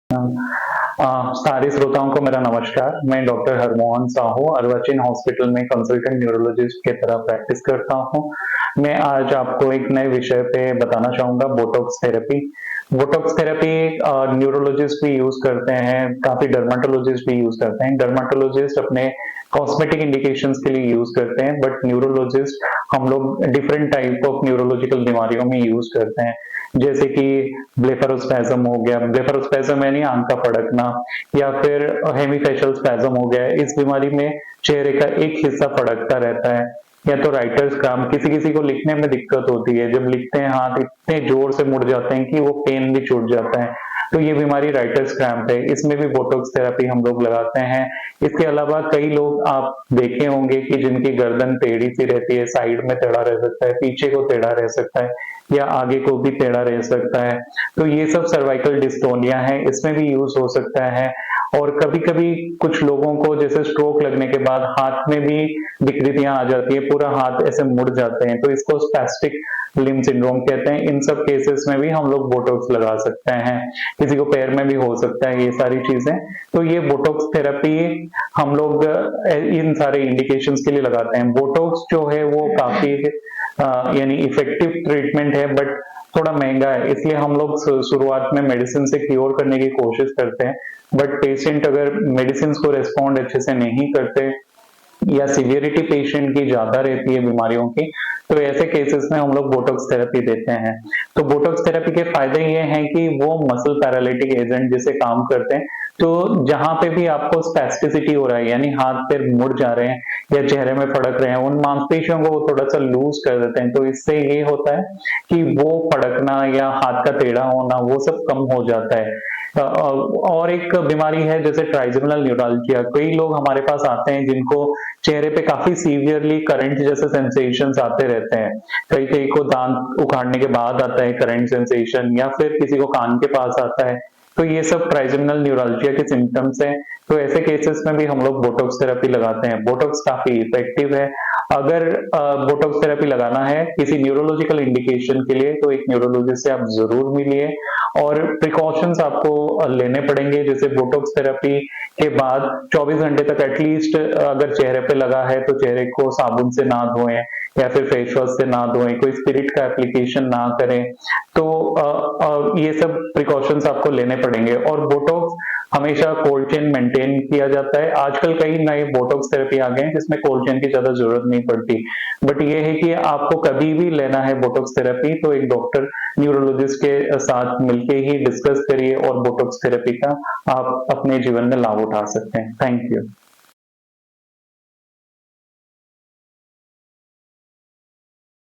सारे श्रोताओं को मेरा नमस्कार। मैं डॉक्टर हरमोहन साहू अर्वाचीन हॉस्पिटल में कंसल्टेंट न्यूरोलॉजिस्ट की तरह प्रैक्टिस करता हूँ। मैं आज आपको एक नए विषय पे बताना चाहूँगा, Botox therapy. Botox therapy neurologist भी यूज करते हैं, काफी डर्माटोलॉजिस्ट भी यूज करते हैं। डर्माटोलॉजिस्ट अपने कॉस्मेटिक इंडिकेशंस के लिए यूज करते हैं, बट न्यूरोलॉजिस्ट हम लोग डिफरेंट टाइप ऑफ न्यूरोलॉजिकल बीमारियों में यूज करते हैं, जैसे कि ब्लेफारोस्पैज्म हो गया। ब्लेफारोस्पैज्म यानी आंख का फड़कना, या फिर हेमीफेशियल स्पैज्म हो गया। इस बीमारी में चेहरे का एक हिस्सा फड़कता रहता है। या तो राइटर्स क्रैम्प, किसी किसी को लिखने में दिक्कत होती है, जब लिखते हैं हाथ इतने जोर से मुड़ जाते हैं कि वो पेन भी छूट जाता है, तो ये बीमारी राइटर्स क्रैम्प है। इसमें भी बोटॉक्स थेरेपी हम लोग लगाते हैं। इसके अलावा कई लोग आप देखे होंगे कि जिनकी गर्दन टेढ़ी सी रहती है, साइड में टेढ़ा रह सकता है, पीछे को टेढ़ा रह सकता है, या आगे को भी टेढ़ा रह सकता है, तो ये सब सर्वाइकल डिस्टोनिया है, इसमें भी यूज हो सकता है। और कभी कभी कुछ लोगों को जैसे स्ट्रोक लगने के बाद हाथ में भी विकृतियां आ जाती है, पूरा हाथ ऐसे मुड़ जाते हैं, तो इसको स्पैस्टिक लिम्ब सिंड्रोम कहते हैं। इन सब केसेस में भी हम लोग बोटॉक्स लगा सकते हैं। किसी को पैर में भी हो सकता है, ये सारी चीजें। तो ये बोटॉक्स थेरेपी हम लोग इन सारे इंडिकेशंस के लिए लगाते हैं। बोटॉक्स जो है वो काफी यानी इफेक्टिव ट्रीटमेंट है, बट थोड़ा महंगा है, इसलिए हम लोग शुरुआत में मेडिसिन से क्योर करने की कोशिश करते हैं। बट पेशेंट अगर मेडिसिन को रेस्पॉन्ड अच्छे से नहीं करते, या सीवियरिटी पेशेंट की ज्यादा रहती है बीमारियों की, तो ऐसे केसेस में हम लोग बोटॉक्स थेरेपी देते हैं। तो बोटॉक्स थेरेपी के फायदे ये हैं कि वो मसल पैरालिटिक एजेंट जैसे काम करते हैं। तो जहां पे भी आपको स्पेस्टिसिटी हो रहा है, यानी हाथ पैर मुड़ जा रहे हैं या चेहरे में फड़क रहे हैं, उन मांसपेशियों को वो थोड़ा सा लूज कर देते हैं। तो इससे ये होता है कि वो फड़कना या हाथ का टेढ़ा होना वो सब कम हो जाता है। और एक बीमारी है जैसे ट्राइजेमिनल न्यूराल्जिया। कई लोग हमारे पास आते हैं जिनको चेहरे पे काफी सीवियरली करंट जैसे सेंसेशंस आते रहते हैं। कई कई को दांत उखाड़ने के बाद आता है करंट सेंसेशन, या फिर किसी को कान के पास आता है। तो ये सब ट्राइजेमिनल न्यूराल्जिया के सिम्टम्स हैं। तो ऐसे केसेस में भी हम लोग बोटॉक्स थेरेपी लगाते हैं। बोटॉक्स काफी इफेक्टिव है। अगर बोटॉक्स थेरेपी लगाना है किसी न्यूरोलॉजिकल इंडिकेशन के लिए, तो एक न्यूरोलॉजिस्ट से आप जरूर मिलिए, और प्रिकॉशंस आपको लेने पड़ेंगे। जैसे बोटॉक्स थेरेपी के बाद 24 घंटे तक एटलीस्ट अगर चेहरे पे लगा है तो चेहरे को साबुन से ना धोएं, या फिर फेस वॉश से ना धोएं, कोई स्पिरिट का एप्लीकेशन ना करें। तो ये सब प्रिकॉशंस आपको लेने पड़ेंगे। और बोटॉक्स हमेशा कोल्ड चेन मेंटेन किया जाता है। आजकल कई नए बोटॉक्स थेरेपी आ गए हैं जिसमें कोल्ड चेन की ज्यादा जरूरत नहीं पड़ती। बट ये है कि आपको कभी भी लेना है बोटॉक्स थेरेपी तो एक डॉक्टर न्यूरोलॉजिस्ट के साथ मिलके ही डिस्कस करिए, और बोटॉक्स थेरेपी का आप अपने जीवन में लाभ उठा सकते हैं। Thank you.